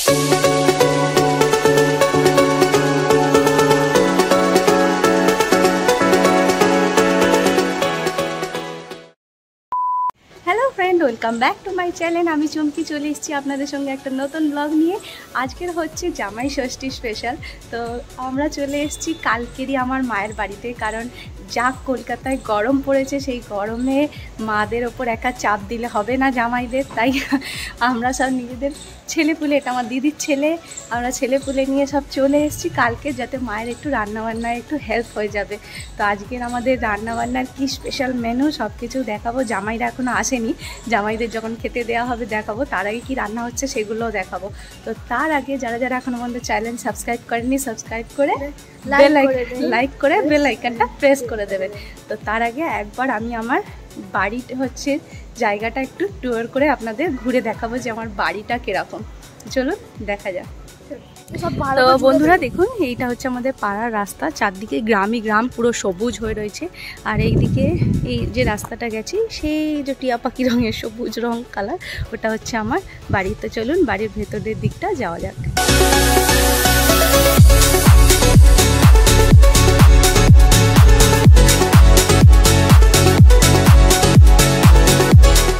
Hello friend, welcome back to my channel. আমি চুমকি চলে এসেছি আপনাদের সঙ্গে একটা নতুন ব্লগ নিয়ে। আজকের হচ্ছে জামাই ষষ্ঠী স্পেশাল। তো আমরা চলে এসেছি কালকেরই আমার মায়ের বাড়িতে, কারণ যা কলকাতায় গরম পড়েছে, সেই গরমে মাদের ওপর একা চাপ দিলে হবে না জামাইদের। তাই আমরা সব নিজেদের ছেলেপুলে, এটা আমার দিদির ছেলে, আমরা ছেলেপুলে নিয়ে সব চলে এসেছি কালকে, যাতে মায়ের একটু রান্নাবান্নায় একটু হেল্প হয়ে যাবে। তো আজকের আমাদের রান্নাবান্নার কি স্পেশাল মেনু সব কিছু দেখাবো। জামাইরা এখনও আসেনি, জামাইদের যখন খেতে দেওয়া হবে দেখাবো। তার আগে কি রান্না হচ্ছে সেগুলোও দেখাবো। তো তার আগে যারা যারা এখনও আমাদের চ্যানেল সাবস্ক্রাইব করেনি, সাবস্ক্রাইব করে লাইক করে বেল আইকনটা প্রেস করে দেবেন। তো তার আগে একবার আমি আমার বাড়িতে হচ্ছে জায়গাটা একটু ট্যুর করে আপনাদের ঘুরে দেখাবো যে আমার বাড়িটা কীরকম। চলুন দেখা যাক। তো বন্ধুরা দেখুন, এইটা হচ্ছে আমাদের পাড়ার রাস্তা, চারদিকে গ্রামই গ্রাম, পুরো সবুজ হয়ে রয়েছে। আর এইদিকে এই যে রাস্তাটা গেছি, সেই যে টিয়া পাখি রঙের সবুজ রং কালার, ওটা হচ্ছে আমার বাড়ি। তো চলুন বাড়ির ভেতরের দিকটা যাওয়া যাক।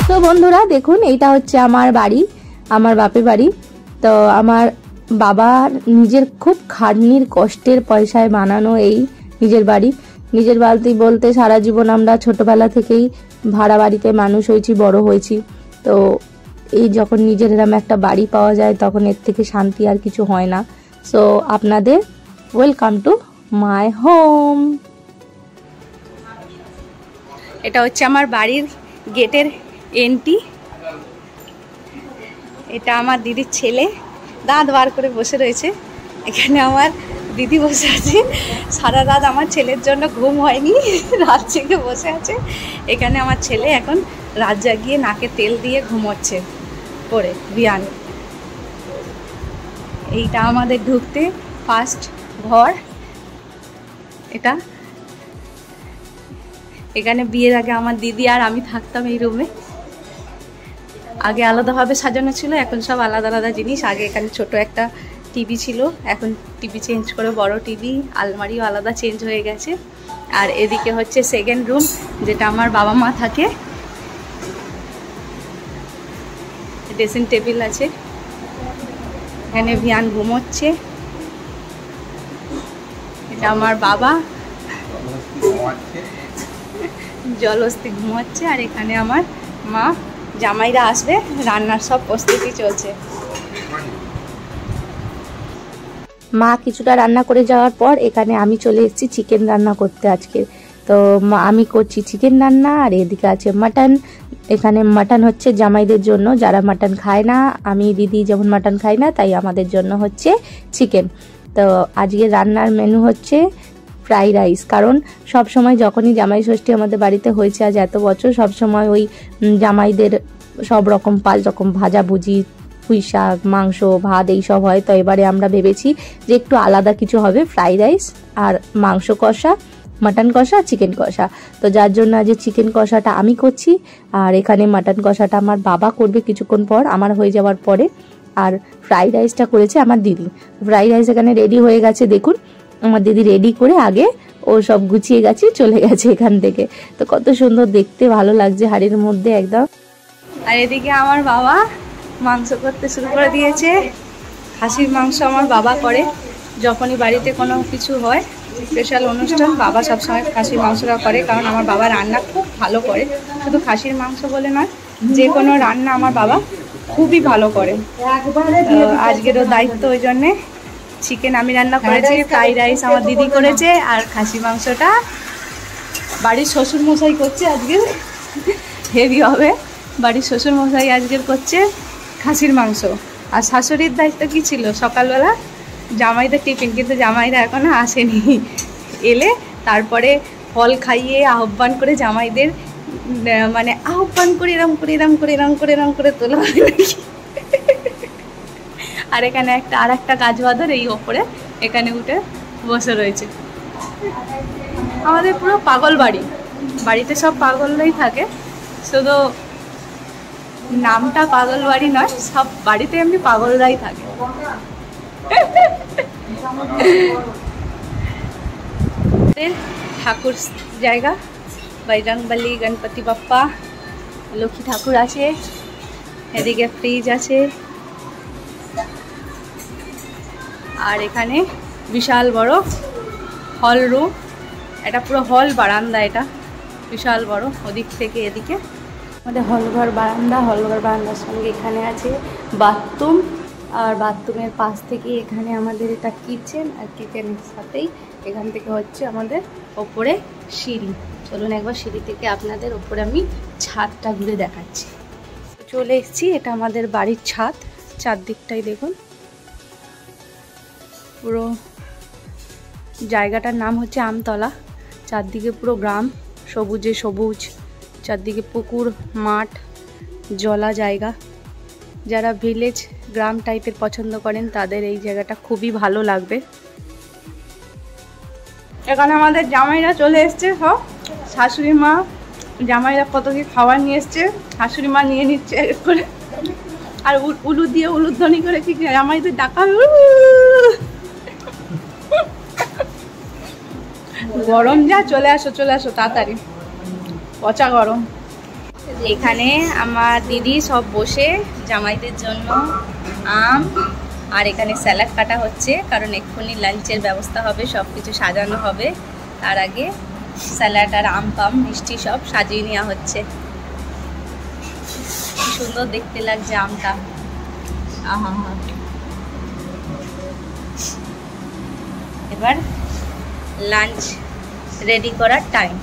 তো বন্ধুরা দেখুন, এইটা হচ্ছে আমার বাড়ি, আমার বাপের বাড়ি। তো আমার বাবার নিজের খুব খাটনির কষ্টের পয়সায় বানানো এই নিজের বাড়ি। নিজের বাড়ি বলতে সারা জীবন আমরা ছোটবেলা থেকেই ভাড়া বাড়িতে মানুষ হয়েছি, বড় হয়েছি। তো এই যখন নিজের এরম একটা বাড়ি পাওয়া যায়, তখন এর থেকে শান্তি আর কিছু হয় না। সো আপনাদের ওয়েলকাম টু মাই হোম। এটা হচ্ছে আমার বাড়ির গেটের এন্ট্রি। এটা আমার দিদির ছেলে, দাঁত বার করে বসে রয়েছে। এখানে আমার দিদি বসে আছে, সারা রাত আমার ছেলের জন্য ঘুম হয়নি, রাত জেগে বসে আছে। এখানে আমার ছেলে এখন রাত জাগিয়ে নাকে তেল দিয়ে ঘুমোচ্ছে পরে বিয়ান। এইটা আমাদের ঢুকতে ফার্স্ট ঘর। এটা এখানে বিয়ের আগে আমার দিদি আর আমি থাকতাম এই রুমে। আগে আলাদাভাবে সাজানো ছিল, এখন সব আলাদা আলাদা জিনিস। আগে এখানে ছোট একটা টিভি ছিল, এখন টিভি চেঞ্জ করে বড় টিভি, আলমারিও আলাদা চেঞ্জ হয়ে গেছে। আর এদিকে হচ্ছে সেকেন্ড রুম, যেটা আমার বাবা মা থাকে। ড্রেসিং টেবিল আছে, এখানে ভিয়ান ঘুমোচ্ছে। এটা আমার বাবা জলহস্তি ঘুমোচ্ছে। আর এখানে আমার মা। জামাইরা আসবে, রান্নার সব প্রস্তুতি চলছে। মা কিছুটা রান্না করে যাওয়ার পর এখানে আমি চলে এসেছি চিকেন রান্না করতে আজকে। তো আমি করছি চিকেন রান্না, আর এদিকে আছে মাটন। এখানে মাটন হচ্ছে জামাইদের জন্য, যারা মাটন খায় না। আমি দিদি যেমন মাটন খাই না, তাই আমাদের জন্য হচ্ছে চিকেন। তো আজকে রান্নার মেনু হচ্ছে ফ্রাই রাইস। কারণ সব সময় যখনই জামাই ষষ্ঠী আমাদের বাড়িতে হয়েছে আজ এত বছর, সব সময় ওই জামাইদের সব রকম 5 রকম ভাজাভুজি, পুঁই শাক, মাংস, ভাত এইসব হয়। তো এবারে আমরা ভেবেছি যে একটু আলাদা কিছু হবে, ফ্রাই রাইস আর মাংস কষা, মাটন কষা, চিকেন কষা। তো যার জন্য আজ চিকেন কষাটা আমি করছি, আর এখানে মাটন কষাটা আমার বাবা করবে কিছুক্ষণ পর, আমার হয়ে যাওয়ার পরে। আর ফ্রাই রাইসটা করেছে আমার দিদি। ফ্রাই রাইস এখানে রেডি হয়ে গেছে, দেখুন আমার দিদি রেডি করে আগে ও সব গুছিয়ে গেছে, চলে গেছে এখান থেকে। তো কত সুন্দর দেখতে, ভালো লাগছে হাড়ির মধ্যে একদম। আর এদিকে আমার বাবা মাংস করতে শুরু করে দিয়েছে। খাসির মাংস আমার বাবা করে, যখনই বাড়িতে কোনো কিছু হয়, স্পেশাল অনুষ্ঠান, বাবা সবসময় খাসির মাংসটা করে। কারণ আমার বাবা রান্না খুব ভালো করে, শুধু খাসির মাংস বলে নয়, যে কোনো রান্না আমার বাবা খুবই ভালো করে। আজকেরও দায়িত্ব, ওই জন্যে চিকেন আমি রান্না করেছি, ফ্রাইড রাইস আমার দিদি করেছে, আর খাসি মাংসটা বাড়ির শ্বশুরমশাই করছে। আজকে হেভি হবে, বাড়ির শ্বশুরমশাই আজকের করছে খাসির মাংস। আর শাশুড়ির দায়িত্ব কী ছিল, সকালবেলা জামাইদের টিফিন, কিন্তু জামাইরা এখনও আসেনি। এলে তারপরে ফল খাইয়ে আহ্বান করে জামাইদের, মানে আহ্বান করে এরম করে এরম করে এরম করে এরম করে তোলা হয় নাকি। আর এখানে আর একটা গাছ বাঁধর এই ওপরে, এখানে উঠে বসে রয়েছে। আমাদের পুরো পাগল বাড়ি, বাড়িতে সব পাগলরাই থাকে, শুধু নামটা পাগল বাড়ি নয়, সব বাড়িতে এমনি পাগলরাই থাকে। ঠাকুর জায়গা, বজরংবলী, গণপতি বাপ্পা, লক্ষ্মী ঠাকুর আছে, এদিকে ফ্রিজ আছে, আর এখানে বিশাল বড় হল রুম, এটা পুরো হল বারান্দা, এটা বিশাল বড়। ওদিক থেকে এদিকে আমাদের হলঘর বারান্দা, হলঘর বারান্দার সঙ্গে এখানে আছে বাথরুম, আর বাথরুমের পাশ থেকে এখানে আমাদের এটা কিচেন, আর কিচেনের সাথেই এখান থেকে হচ্ছে আমাদের ওপরে সিঁড়ি। চলুন একবার সিঁড়ি থেকে আপনাদের ওপরে আমি ছাদটা ঘুরে দেখাচ্ছি। চলে এসেছি, এটা আমাদের বাড়ির ছাদ। চারদিকটাই দেখুন, পুরো জায়গাটার নাম হচ্ছে আমতলা। চারদিকে পুরো গ্রাম, সবুজে সবুজ, চারদিকে পুকুর, মাঠ, জলা জায়গা। যারা ভিলেজ গ্রাম টাইপের পছন্দ করেন তাদের এই জায়গাটা খুবই ভালো লাগবে। এখানে আমাদের জামাইরা চলে এসছে, সব শাশুড়ি মা জামাইরা কত কি খাবার নিয়ে এসছে, শাশুড়ি মা নিয়ে নিচ্ছে করে, আর উলু দিয়ে উলুধ্বনি করে কি জামাইদের ডাকা। গরম যা, চলে আসো চলে আসো তাড়াতাড়ি, পচা গরম। এখানে আমার দিদি সব বসে জামাইদের জন্য আম আর এখানে স্যালাড কাটা হচ্ছে, কারণ এক্ষুনি লাঞ্চের ব্যবস্থা হবে, সব কিছু সাজানো হবে। তার আগে স্যালাড আর আম পাম মিষ্টি সব সাজিয়ে নেওয়া হচ্ছে। কি সুন্দর দেখতে লাগছে আমটা, আহা। এবার লাঞ্চ রেডি করার টাইম।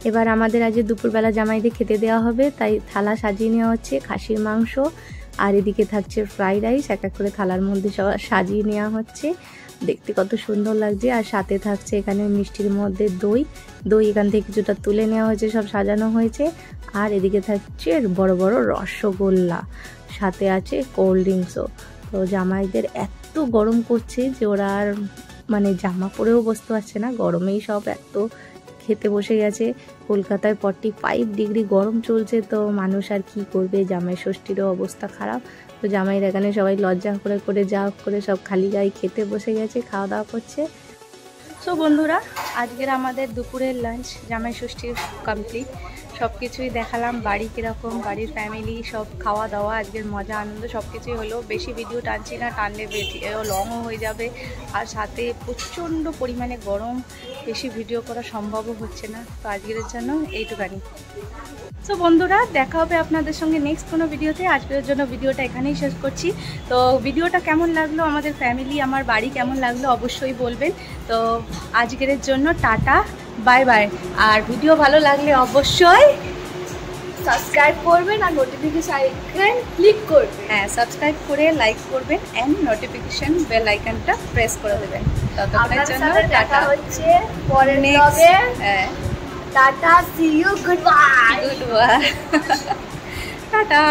এবার আমাদের আজ দুপুরবেলা জামাইদের খেতে দেওয়া হবে, তাই থালা সাজিয়ে নেওয়া হচ্ছে। খাসির মাংস আর এদিকে থাকছে ফ্রাইড রাইস, এক এক করে থালার মধ্যে সব সাজিয়ে নেওয়া হচ্ছে। দেখতে কত সুন্দর লাগছে। আর সাথে থাকছে এখানে মিষ্টির মধ্যে দই, এখান থেকে কিছুটা তুলে নেওয়া হয়েছে, সব সাজানো হয়েছে। আর এদিকে থাকছে বড় বড় রসগোল্লা, সাথে আছে কোল্ড ড্রিঙ্কসও। তো জামাইদের এত গরম করছে যে ওরা আর মানে জামা পরেও বসতে পারছে না, গরমেই সব এত খেতে বসে গেছে। কলকাতায় 45 ডিগ্রি গরম চলছে, তো মানুষ আর কি করবে, জামাই ষষ্ঠীরও অবস্থা খারাপ। তো জামাইয়ের এখানে সবাই লজ্জা করে করে যা করে সব খালি গায়ে খেতে বসে গেছে, খাওয়া দাওয়া করছে। সো বন্ধুরা, আজকের আমাদের দুপুরের লাঞ্চ জামাই ষষ্ঠীর কমপ্লিট। সব কিছুই দেখালাম, বাড়ি কীরকম, বাড়ির ফ্যামিলি, সব খাওয়া দাওয়া, আজকের মজা আনন্দ সব কিছুই হলো। বেশি ভিডিও টানছি না, টানলে বেশি লংও হয়ে যাবে। আর সাথে প্রচণ্ড পরিমাণে গরম, বেশি ভিডিও করা সম্ভবও হচ্ছে না। তো আজকের জন্য এইটুকানি। সো বন্ধুরা, দেখা হবে আপনাদের সঙ্গে নেক্সট কোনো ভিডিওতে। আজকের জন্য ভিডিওটা এখানেই শেষ করছি। তো ভিডিওটা কেমন লাগলো, আমাদের ফ্যামিলি, আমার বাড়ি কেমন লাগলো অবশ্যই বলবেন। তো আজকের জন্য টাটা, বাই বাই। আর ভিডিও ভালো লাগলে অবশ্যই সাবস্ক্রাইব করবেন আর নোটিফিকেশন আইকন ক্লিক করবেন। হ্যাঁ, সাবস্ক্রাইব করে লাইক করবেন অ্যান্ড নোটিফিকেশন বেল আইকনটা প্রেস করে দেবেন। ততক্ষণের জন্য টাটা, হচ্ছে পরের ব্লগে। হ্যাঁ, tata, see you, goodbye. Tata.